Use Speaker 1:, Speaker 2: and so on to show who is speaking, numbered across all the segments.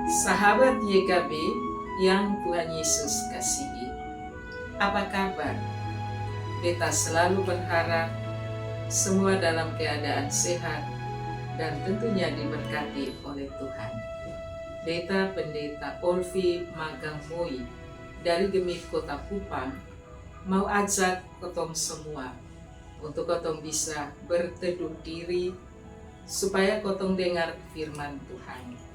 Speaker 1: Sahabat YKB yang Tuhan Yesus kasihi, apa kabar? Beta selalu berharap semua dalam keadaan sehat dan tentunya diberkati oleh Tuhan. Beta Pendeta Olvi Magang Moi dari Gemit Kota Kupang mau ajak kotong semua untuk kotong bisa berteduh diri supaya kotong dengar firman Tuhan.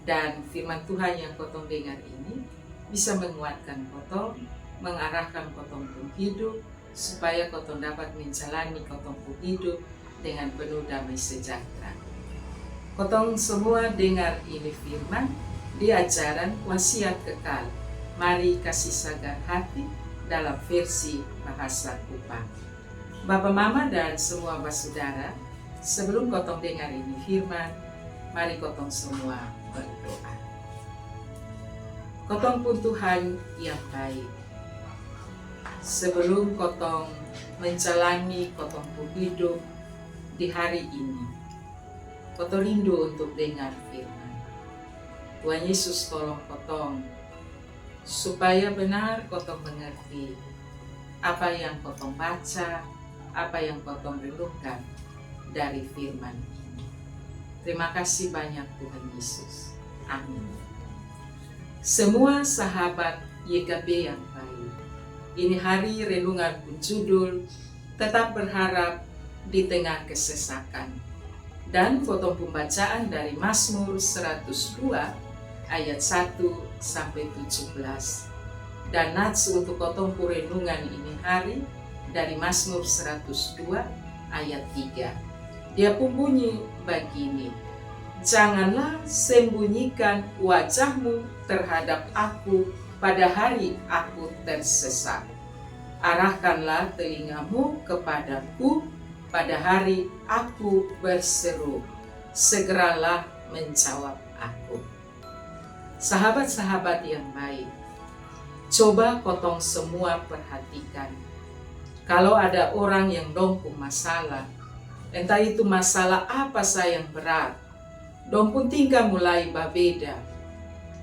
Speaker 1: Dan firman Tuhan yang kotong dengar ini bisa menguatkan kotong, mengarahkan kotong pun hidup, supaya kotong dapat menjalani kotong pun hidup dengan penuh damai sejahtera. Kotong semua dengar ini firman di ajaran wasiat kekal. Mari kasih sagar hati dalam versi bahasa Kupang. Bapak, Mama, dan semua saudara, sebelum kotong dengar ini firman, mari kotong semua berdoa. Kotong pun Tuhan yang baik. Sebelum kotong menjalani kotong pun hidup di hari ini, kotong rindu untuk dengar firman. Tuhan Yesus tolong kotong supaya benar kotong mengerti apa yang kotong baca, apa yang kotong renungkan dari firman ini. Terima kasih banyak Tuhan Yesus. Amin. Semua sahabat YKB yang baik, ini hari renungan judul tetap berharap di tengah kesesakan. Dan foto pembacaan dari Mazmur 102 ayat 1 sampai 17. Dan nats untuk kotong renungan ini hari dari Mazmur 102 ayat 3. Dia pun bunyi begini, janganlah sembunyikan wajahmu terhadap aku pada hari aku tersesat. Arahkanlah telingamu kepadaku pada hari aku berseru, segeralah menjawab aku. Sahabat-sahabat yang baik, coba kotong semua perhatikan. Kalau ada orang yang dongkung masalah, entah itu masalah apa yang berat, dong pun tinggal mulai berbeda.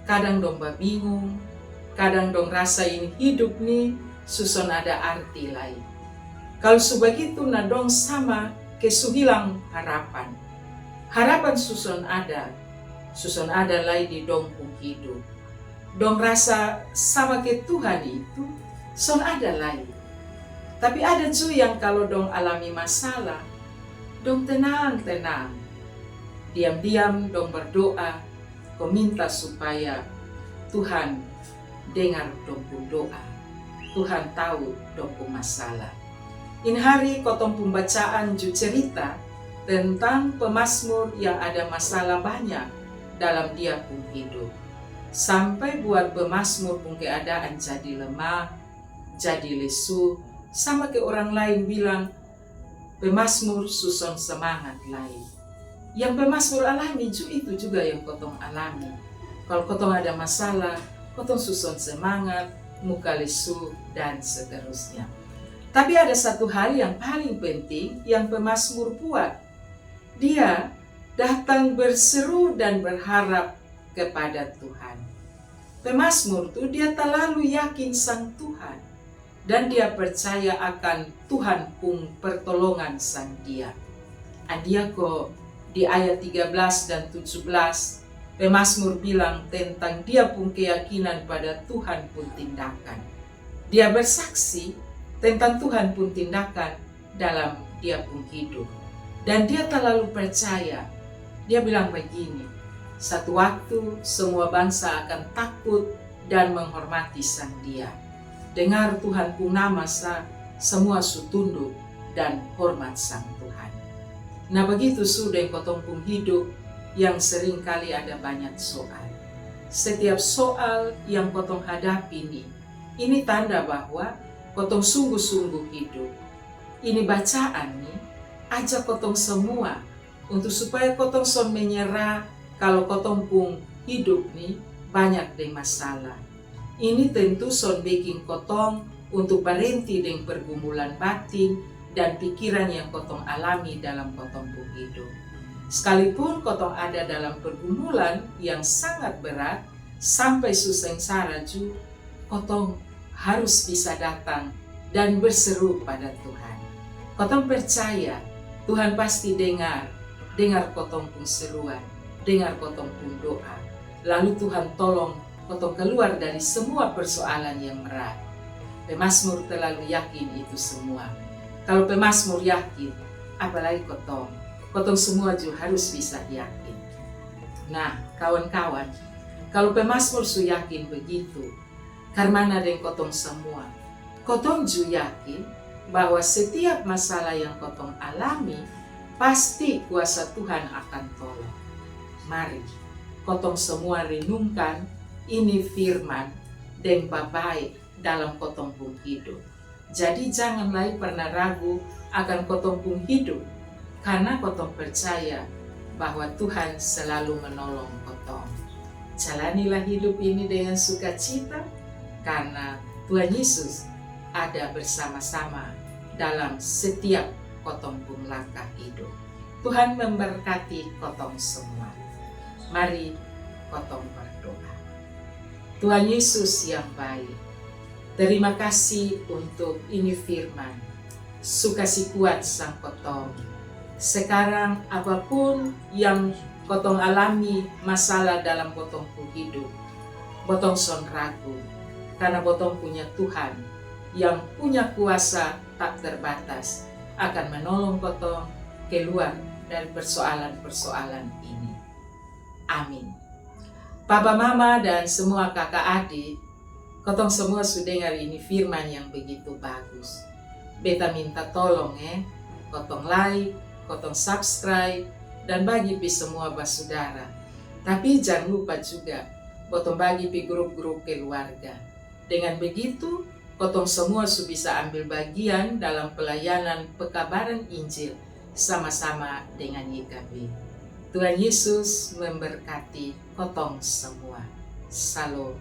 Speaker 1: Kadang dong bingung, kadang dong rasa ini hidup nih susun ada arti lain. Kalau sebegitu na dong sama kesuhilang harapan. Harapan susun ada lain di dong pun hidup. Dong rasa sama ke Tuhan itu, son ada lain. Tapi ada juga yang kalau dong alami masalah, dong tenang, diam-diam dong berdoa, kau minta supaya Tuhan dengar dong pun doa. Tuhan tahu dong pun masalah. Ini hari kotong pembacaan ju cerita tentang pemazmur yang ada masalah banyak dalam dia pun hidup. Sampai buat pemazmur pun keadaan jadi lemah, jadi lesu, sama ke orang lain bilang, pemazmur susun semangat lain. Yang pemazmur alami itu juga yang kotong alami. Kalau kotong ada masalah, kotong susun semangat, muka lesu, dan seterusnya. Tapi ada satu hal yang paling penting yang pemazmur buat. Dia datang berseru dan berharap kepada Tuhan. Pemazmur itu dia terlalu yakin sang Tuhan. Dan dia percaya akan Tuhan pun pertolongan sang dia. Dia kok di ayat 13 dan 17, pemazmur bilang tentang dia pun keyakinan pada Tuhan pun tindakan. Dia bersaksi tentang Tuhan pun tindakan dalam dia pun hidup. Dan dia terlalu percaya. Dia bilang begini, satu waktu semua bangsa akan takut dan menghormati sang dia. Dengar Tuhan pun nama semua tunduk dan hormat sang Tuhan. Nah begitu sudah kotong pun hidup yang sering kali ada banyak soal. Setiap soal yang kotong hadapi ini tanda bahwa kotong sungguh-sungguh hidup. Ini bacaan nih, ajak kotong semua untuk supaya kotong son menyerah kalau kotong pun hidup nih banyak deh masalah. Ini tentu son bikin kotong untuk berhenti dengan pergumulan batin dan pikiran yang kotong alami dalam kotong pun hidup. Sekalipun kotong ada dalam pergumulan yang sangat berat, sampai sengsara ju, kotong harus bisa datang dan berseru pada Tuhan. Kotong percaya Tuhan pasti dengar kotong pun seruan, dengar kotong pun doa. Lalu Tuhan tolong kotong keluar dari semua persoalan yang berat. Pemazmur terlalu yakin itu semua. Kalau pemazmur yakin, apalagi kotong semua juga harus bisa yakin. Nah, kawan-kawan, kalau pemazmur su yakin begitu, karena dengan kotong semua, kotong juga yakin bahwa setiap masalah yang kotong alami, pasti kuasa Tuhan akan tolong. Mari, kotong semua renungkan ini firman dan baik dalam kotong pun hidup. Jadi jangan lagi pernah ragu akan kotong pun hidup, karena kotong percaya bahwa Tuhan selalu menolong kotong. Jalanilah hidup ini dengan sukacita, karena Tuhan Yesus ada bersama-sama dalam setiap kotong pun langkah hidup. Tuhan memberkati kotong semua. Mari kotong berdoa. Tuhan Yesus yang baik, terima kasih untuk ini firman. Sukasi kuat sang kotong. Sekarang apapun yang kotong alami masalah dalam kotong pun hidup, kotong son ragu, karena kotong punya Tuhan yang punya kuasa tak terbatas akan menolong kotong keluar dari persoalan-persoalan ini. Amin. Papa, Mama, dan semua kakak adik, kotong semua sudah dengar ini firman yang begitu bagus. Beta minta tolong kotong like, kotong subscribe, dan bagi pi semua basudara. Tapi jangan lupa juga kotong bagi pi grup-grup keluarga. Dengan begitu, kotong semua bisa ambil bagian dalam pelayanan pekabaran Injil sama-sama dengan YKB. Tuhan Yesus memberkati kotong semua. Salam.